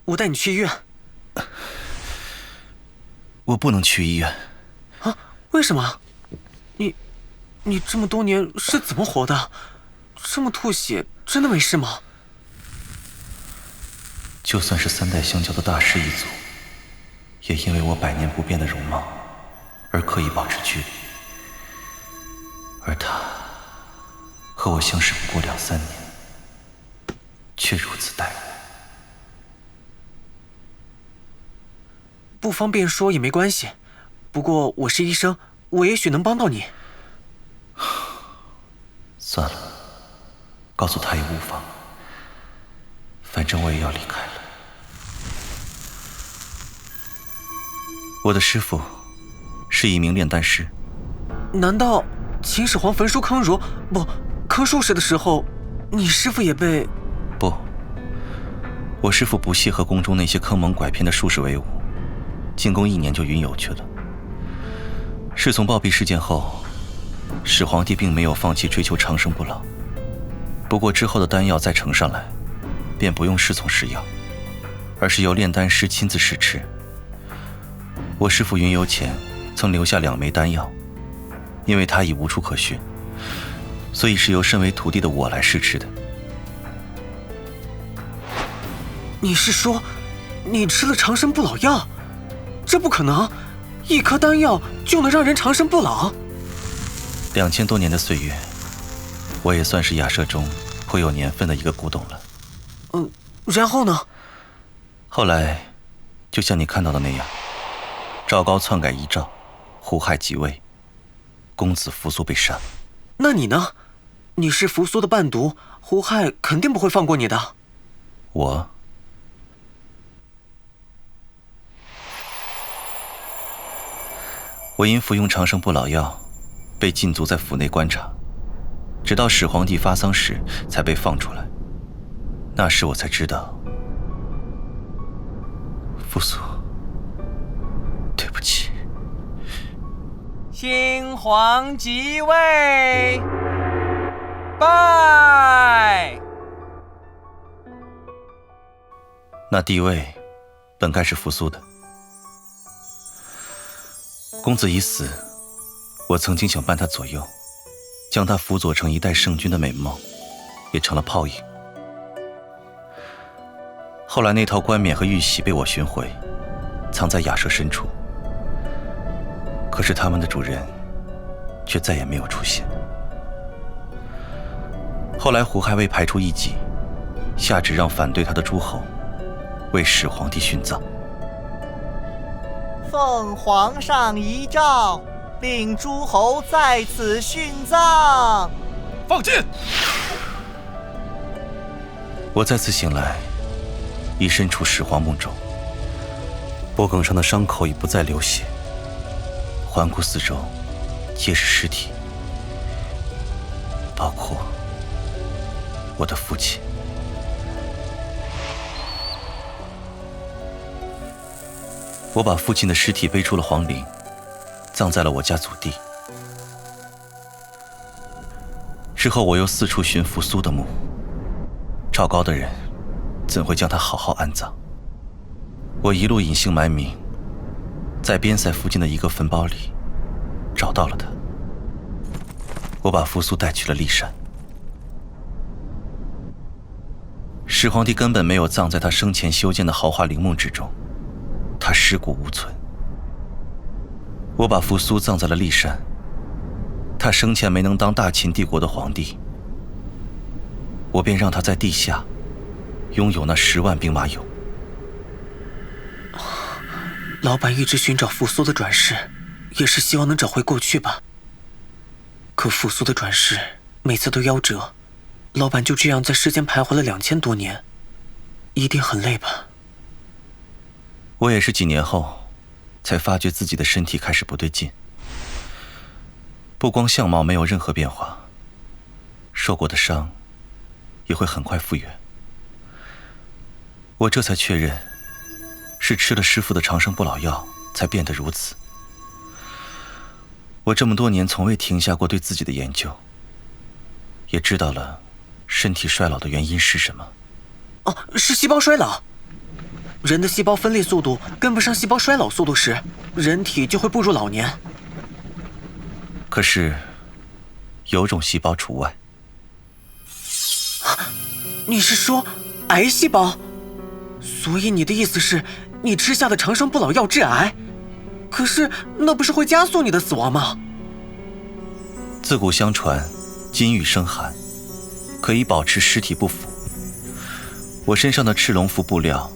我带你去医院。我不能去医院。啊？为什么？你这么多年是怎么活的？这么吐血，真的没事吗？就算是3代相交的大师一族，也因为我百年不变的容貌而刻意保持距离。而他和我相识不过2、3年，却如此待我。不方便说也没关系，不过我是医生，我也许能帮到你。算了，告诉他也无妨，反正我也要离开了。我的师父是一名炼丹师。难道秦始皇焚书坑儒不坑术士的时候，你师父也被？不，我师父不屑和宫中那些坑蒙拐骗的术士为伍，进宫1年就云游去了。是从暴毙事件后，始皇帝并没有放弃追求长生不老，不过之后的丹药再呈上来，便不用侍从试药，而是由炼丹师亲自试吃。我师父云游前曾留下2枚丹药，因为他已无处可寻，所以是由身为徒弟的我来试吃的。你是说，你吃了长生不老药？这不可能，1颗丹药就能让人长生不老？2000多年的岁月，我也算是雅舍中颇有年分的一个古董了。然后呢？后来，就像你看到的那样，赵高篡改遗诏，胡亥即位，公子扶苏被杀。那你呢？你是扶苏的伴读，胡亥肯定不会放过你的。我因服用长生不老药，被禁足在府内观察，直到始皇帝发丧时才被放出来。那时我才知道，扶苏，对不起。新皇即位，拜。那帝位本该是扶苏的。公子已死，我曾经想伴他左右，将他辅佐成一代圣君的美梦，也成了泡影。后来那套冠冕和玉玺被我寻回，藏在雅舍深处。可是他们的主人却再也没有出现。后来胡亥为排除异己，下旨让反对他的诸侯为始皇帝殉葬。奉皇上遗诏，令诸侯在此殉葬。放箭！我再次醒来，已身处始皇墓中，脖颈上的伤口已不再流血，环顾四周，皆是尸体，包括我的父亲。我把父亲的尸体背出了皇陵，葬在了我家祖地。之后我又四处寻扶苏的墓，赵高的人怎会将他好好安葬？我一路隐姓埋名，在边塞附近的一个坟包里找到了他。我把扶苏带去了骊山。始皇帝根本没有葬在他生前修建的豪华陵墓之中，他尸骨无存。我把扶苏葬在了骊山，他生前没能当大秦帝国的皇帝，我便让他在地下拥有那10万兵马俑。老板一直寻找扶苏的转世，也是希望能找回过去吧。可扶苏的转世每次都夭折，老板就这样在世间徘徊了2000多年，一定很累吧？我也是几年后才发觉自己的身体开始不对劲，不光相貌没有任何变化，受过的伤也会很快复原。我这才确认是吃了师父的长生不老药才变得如此。我这么多年从未停下过对自己的研究，也知道了身体衰老的原因是什么。哦，是细胞衰老。人的细胞分裂速度跟不上细胞衰老速度时，人体就会步入老年。可是，有种细胞除外。你是说癌细胞？所以你的意思是，你吃下的长生不老药致癌？可是那不是会加速你的死亡吗？自古相传，金玉生寒，可以保持尸体不腐。我身上的赤龙符布料，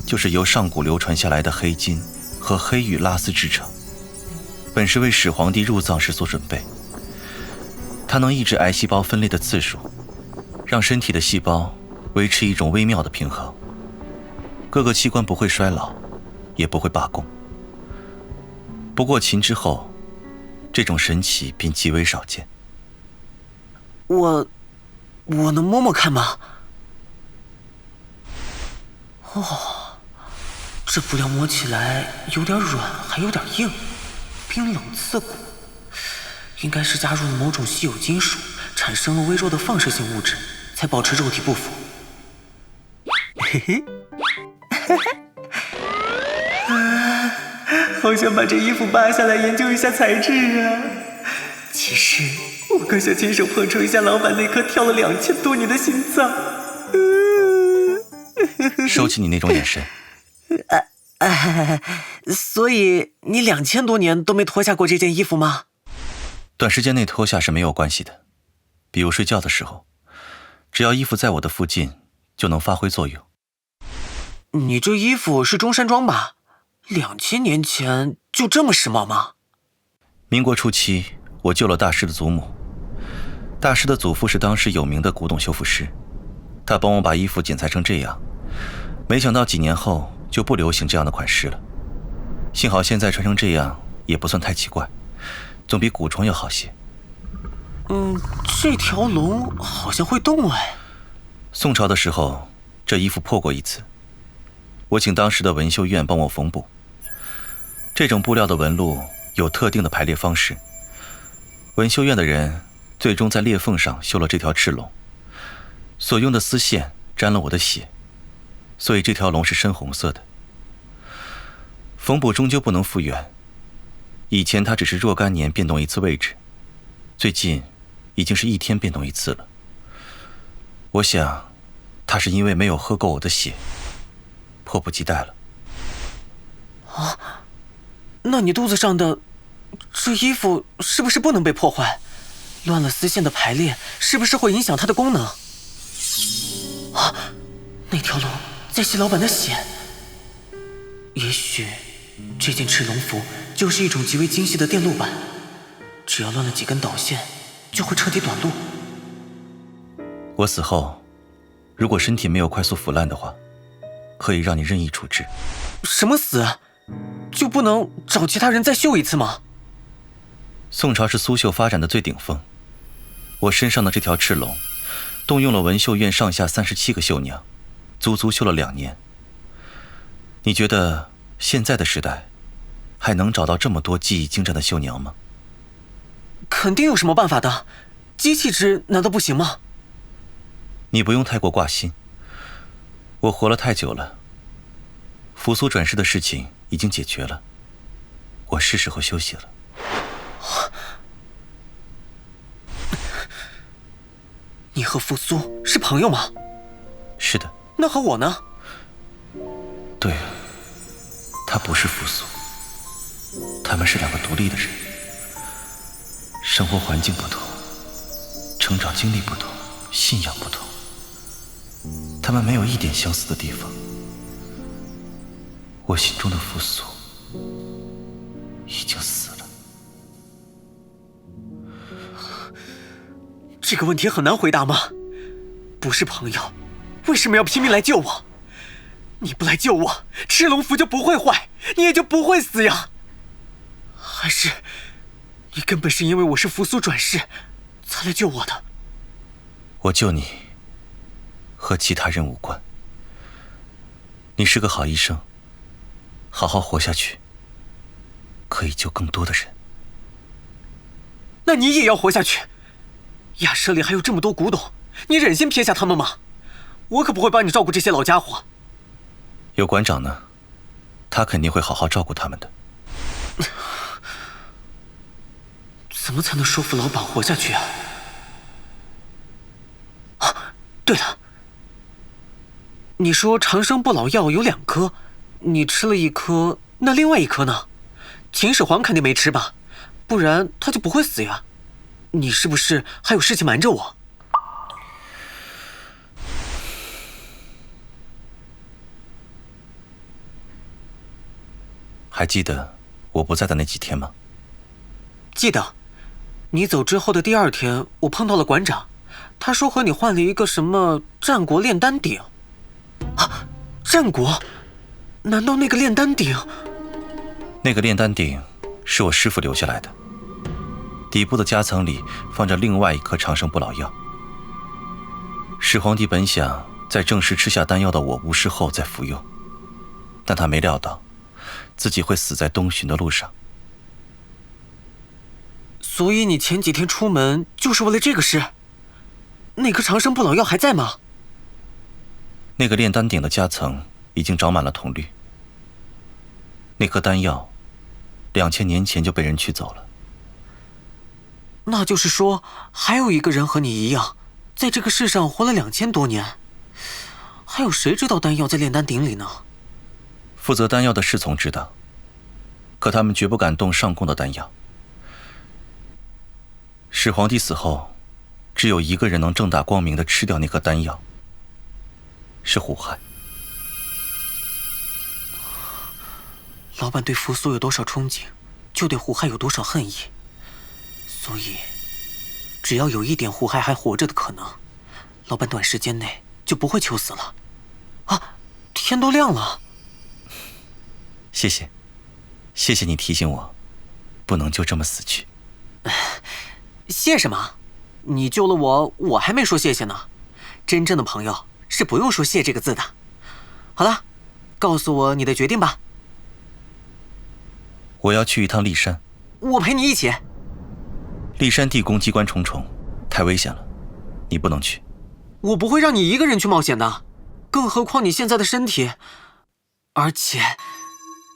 就是由上古流传下来的黑金和黑玉拉丝制成，本是为始皇帝入葬时所准备。它能抑制癌细胞分裂的次数，让身体的细胞维持一种微妙的平衡，各个器官不会衰老，也不会罢工。不过秦之后，这种神奇便极为少见。我能摸摸看吗？哦，这布料摸起来有点软，还有点硬，冰冷刺骨，应该是加入了某种稀有金属，产生了微弱的放射性物质，才保持肉体不腐。嘿嘿，好想把这衣服扒下来研究一下材质啊！其实我更想亲手碰触一下老板那颗跳了2000多年的心脏。收起你那种眼神。所以你2000多年都没脱下过这件衣服吗？短时间内脱下是没有关系的，比如睡觉的时候，只要衣服在我的附近，就能发挥作用。你这衣服是中山装吧？2000年前就这么时髦吗？民国初期，我救了大师的祖母。大师的祖父是当时有名的古董修复师，他帮我把衣服剪裁成这样，没想到几年后就不流行这样的款式了。幸好现在穿成这样也不算太奇怪，总比古装要好些。这条龙好像会动哎。宋朝的时候，这衣服破过一次，我请当时的纹绣院帮我缝补。这种布料的纹路有特定的排列方式，纹绣院的人最终在裂缝上绣了这条赤龙，所用的丝线沾了我的血，所以这条龙是深红色的。缝补终究不能复原，以前它只是若干年变动一次位置，最近已经是1天变动一次了。我想它是因为没有喝够我的血，迫不及待了。那你肚子上的这衣服是不是不能被破坏？乱了丝线的排列，是不是会影响它的功能？那条龙在吸老板的血。也许这件赤龙符就是一种极为精细的电路板，只要乱了几根导线，就会彻底短路。我死后，如果身体没有快速腐烂的话，可以让你任意处置。什么死？就不能找其他人再绣一次吗？宋朝是苏绣发展的最顶峰，我身上的这条赤龙，动用了纹绣院上下37个绣娘，足足绣了2年。你觉得现在的时代，还能找到这么多技艺精湛的绣娘吗？肯定有什么办法的，机器织难道不行吗？你不用太过挂心，我活了太久了，扶苏转世的事情已经解决了，我是时候休息了。你和扶苏是朋友吗？是的。那和我呢？对了，他不是扶苏，他们是2个独立的人，生活环境不同，成长经历不同，信仰不同，他们没有一点相似的地方。我心中的扶苏已经死了。这个问题很难回答吗？不是朋友，为什么要拼命来救我？你不来救我，赤龙符就不会坏，你也就不会死呀。还是你根本是因为我是扶苏转世才来救我的？我救你和其他人无关，你是个好医生，好好活下去，可以救更多的人。那你也要活下去。亚舍里还有这么多古董，你忍心撇下他们吗？我可不会帮你照顾这些老家伙。有馆长呢，他肯定会好好照顾他们的。怎么才能说服老板活下去啊？啊，对了，你说长生不老药有2颗，你吃了1颗，那另外1颗呢？秦始皇肯定没吃吧，不然他就不会死呀。你是不是还有事情瞒着我？还记得我不在的那几天吗？记得。你走之后的第2天，我碰到了馆长，他说和你换了一个什么战国炼丹鼎。啊，战国？难道那个炼丹鼎？那个炼丹鼎是我师父留下来的，底部的夹层里放着另外1颗长生不老药。始皇帝本想在正式吃下丹药的我无事后再服用，但他没料到自己会死在东巡的路上。所以你前几天出门就是为了这个事？那颗长生不老药还在吗？那个炼丹鼎的夹层已经长满了铜绿，那颗丹药2000年前就被人取走了。那就是说，还有一个人和你一样，在这个世上活了2000多年。还有谁知道丹药在炼丹鼎里呢？负责丹药的侍从知道，可他们绝不敢动上贡的丹药。始皇帝死后，只有一个人能正大光明地吃掉那颗丹药，是胡亥。老板对扶苏有多少憧憬，就对胡亥有多少恨意。所以，只要有一点胡亥还活着的可能，老板短时间内就不会求死了。啊，天都亮了。谢谢，谢谢你提醒我，不能就这么死去。谢什么？你救了我，我还没说谢谢呢。真正的朋友是不用说谢这个字的。好了，告诉我你的决定吧。我要去一趟骊山。我陪你一起。骊山地宫机关重重，太危险了，你不能去。我不会让你一个人去冒险的，更何况你现在的身体，而且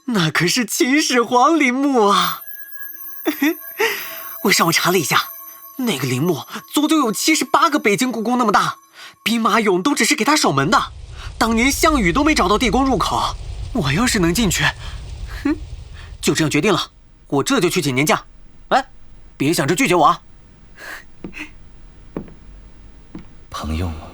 那可是秦始皇陵墓啊！我上网查了一下，那个陵墓足足有78个北京故宫那么大，兵马俑都只是给他守门的，当年项羽都没找到地宫入口。我要是能进去，就这样决定了，我这就去请年假。哎，别想着拒绝我啊！朋友吗？